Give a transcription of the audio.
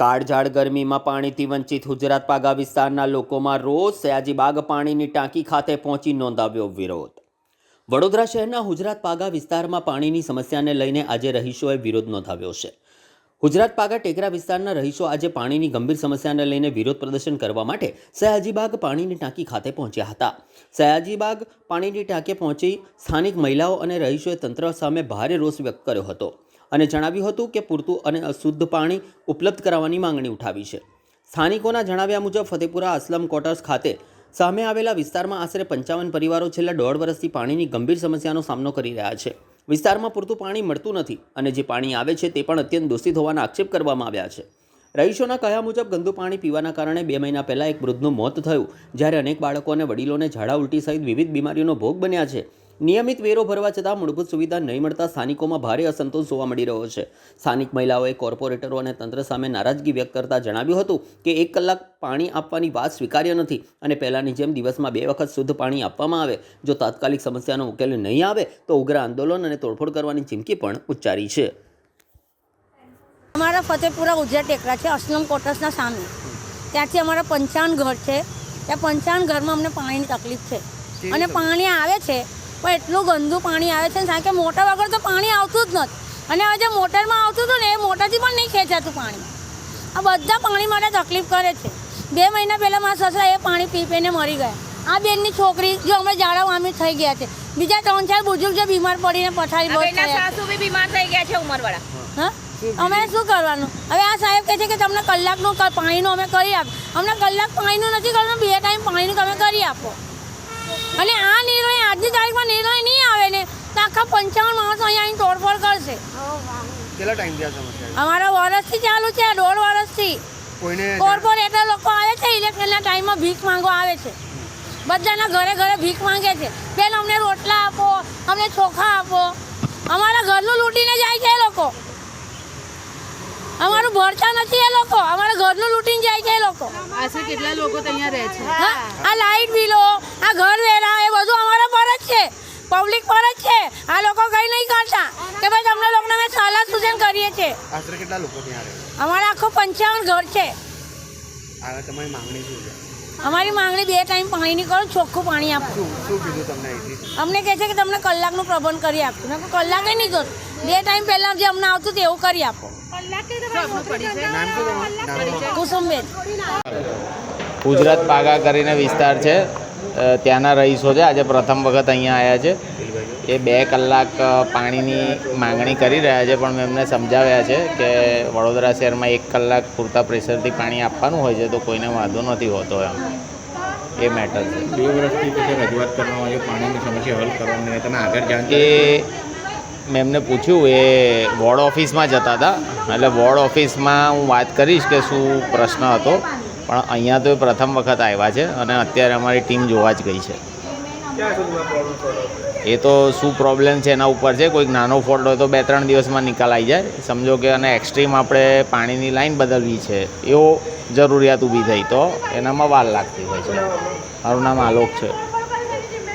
કાળઝાળ ગરમીમાં પાણીથી વંચિત ગુજરાત પાગા વિસ્તારના લોકોમાં રોષ. સયાજીબાગ પાણીની ટાંકી ખાતે પહોંચી નોંધાવ્યો વિરોધ. વડોદરા શહેરના ગુજરાત પાગા વિસ્તારમાં પાણીની સમસ્યાને લઈને આજે રહીશોએ વિરોધ નોંધાવ્યો છે. ગુજરાત પાગા ટેકરા વિસ્તારના રહીશો આજે પાણીની ગંભીર સમસ્યાને લઈને વિરોધ પ્રદર્શન કરવા માટે સયાજીબાગ પાણીની ટાંકી ખાતે પહોંચ્યા હતા. સયાજીબાગ પાણીની ટાંકે પહોંચી સ્થાનિક મહિલાઓ અને રહીશોએ તંત્ર સામે ભારે રોષ વ્યક્ત કર્યો હતો અને જણાવ્યું હતું કે પૂરતું અને અશુદ્ધ પાણી ઉપલબ્ધ કરાવવાની માંગણી ઉઠાવી છે. સ્થાનિકોના જણાવ્યા મુજબ ફતેપુરા અસલમ ક્વાર્ટર્સ ખાતે સામે આવેલા વિસ્તારમાં આશરે 55 પરિવારો છેલ્લા 1.5 વર્ષથી પાણીની ગંભીર સમસ્યાનો સામનો કરી રહ્યા છે. વિસ્તારમાં પૂરતું પાણી મળતું નથી અને જે પાણી આવે છે તે પણ અત્યંત દૂષિત હોવાના આક્ષેપ કરવામાં આવ્યા છે. રહીશોના કહ્યા મુજબ ગંદુ પાણી પીવાના કારણે 2 મહિના પહેલાં એક વૃદ્ધનું મોત થયું, જ્યારે અનેક બાળકો અને વડીલોને ઝાડા ઉલટી સહિત વિવિધ બીમારીઓનો ભોગ બન્યા છે. નિયમિત વેરો ભરવા છતાં મૂળભૂત સુવિધા નહીં મળતા સ્થાનિકોમાં ભારે અસંતોષ જોવા મળી રહ્યો છે. સ્થાનિક મહિલાઓએ કોર્પોરેટરો અને તંત્ર સામે નારાજગી વ્યક્ત કરતા જણાવ્યું હતું કે 1 કલાક પાણી આપવાની વાત સ્વીકાર્ય નથી અને પહેલાંની જેમ દિવસમાં 2 વખત શુદ્ધ પાણી આપવામાં આવે. જો તાત્કાલિક સમસ્યાનો ઉકેલ નહીં આવે તો ઉગ્ર આંદોલન અને તોડફોડ કરવાની ચીમકી પણ ઉચ્ચારી છે. અમારા ફતેપુરા ગુજરાત ટેકરા છે, અસલમ ક્વાર્ટર્સના સામે. ત્યાંથી અમારા 55 ઘર છે. ત્યાં 55 ઘરમાં અમને પાણીની તકલીફ છે અને પાણી આવે છે પણ એટલું ગંદુ પાણી આવે છે કારણ કે મોટર વગર તો પાણી આવતું જ નથી. અને હવે જે મોટરમાં આવતું હતું ને એ મોટરથી પણ નહીં ખેંચાતું પાણી. આ બધા પાણી માટે તકલીફ કરે છે. 2 મહિના પહેલાં મારા સસરા એ પાણી પી પીને મરી ગયા. આ બેનની છોકરી જો હમણાં ઝાડા વામી થઈ ગયા છે. બીજા 3-4 બુજુર્ગ જે બીમાર પડીને પથારી લોટ થયા બીમાર થઈ ગયા છે ઉંમરવાળા. હા, અમે શું કરવાનું? હવે આ સાહેબ કહે છે કે તમને કલાકનું પાણીનું અમે કરી આપો. અમને કલાક પાણીનું નથી કરવાનું, 2 ટાઈમ પાણીનું તમે કરી આપો. અને આ નિર્ણય આજની તારીખમાં નિર્ણય નહીં આવે ને તો આખા 55 માણસો અહીંયા તોડફોડ કરશે. કેટલા ટાઈમ થયા સમસ્યા? અમારા વર્ષથી ચાલુ છે, 1.5 વર્ષથી. કોર્પોરેટર લોકો આવે છે, ઇલેક્શનના ટાઈમમાં ભીખ માંગવા આવે છે. બધાના ઘરે ઘરે ભીખ માંગે છે. બેન અમને રોટલા આપો, અમને ચોખા આપો. અમારા ઘરનું લૂંટીને જાય છે એ લોકો. અમારું ભરતા નથી એ લોકો, અમારા ઘરનું લૂંટીને જાય છે એ લોકો. આશરે કેટલા લોકો અહીંયા રહે છે? આ લાઇટ બિલો, આ ઘર વેરા એ બધું અમારા પર જ છે, પબ્લિક પર જ છે. આ લોકો કંઈ નહીં કરતા કે ભાઈ તમને લોકોને અમે સલાહ સૂચન કરીએ છીએ. આશરે કેટલા લોકો ત્યાં રહે? અમારા આખો 55 ઘર છે. આ તમારી માંગણી શું છે? અમારી માંગણી 2 ટાઈમ પાણીની કરો, ચોખ્ખું પાણી આપો. શું કીધું તમને અહીંથી? અમને કહે છે કે તમને કલાકનું પ્રબંધ કરી આપશું. મેં કલાકે નહીં જોતું, 2 ટાઈમ પહેલાં જે અમને આવતું હતું એવું કરી આપો. કુસુમબેન. ગુજરાત પાગા કરીને વિસ્તાર છે, ત્યાંના રહીશો છે. આજે પ્રથમ વખત અહીંયા આવ્યા છે. એ 2 કલાક પાણીની માંગણી કરી રહ્યા છે, પણ મેં એમને સમજાવ્યા છે કે વડોદરા શહેરમાં 1 કલાક પૂરતા પ્રેશરથી પાણી આપવાનું હોય છે તો કોઈને વાંધો નથી હોતો. એમ એ મેટર છે. 2 વર્ષથી પછી રજૂઆત કરવામાં આવી પાણીની સમસ્યા હલ કરવાની, તમે આગળ જાણ એ મેં એમને પૂછ્યું, એ વોર્ડ ઓફિસમાં જતા હતા, એટલે વોર્ડ ઓફિસમાં હું વાત કરીશ કે શું પ્રશ્ન હતો, પણ અહીંયા તો એ પ્રથમ વખત આવ્યા છે અને અત્યારે અમારી ટીમ જોવા જ ગઈ છે. એ તો શું પ્રોબ્લેમ છે એના ઉપર છે. કોઈક નાનો ફોલ્ટ હોય તો 2-3 દિવસમાં નિકાલ આવી જાય, સમજો કે. અને એક્સ્ટ્રીમ આપણે પાણીની લાઈન બદલવી છે એવો જરૂરિયાત ઊભી થઈ તો એનામાં વાર લાગતી હોય છે. મારું નામ આલોક છે.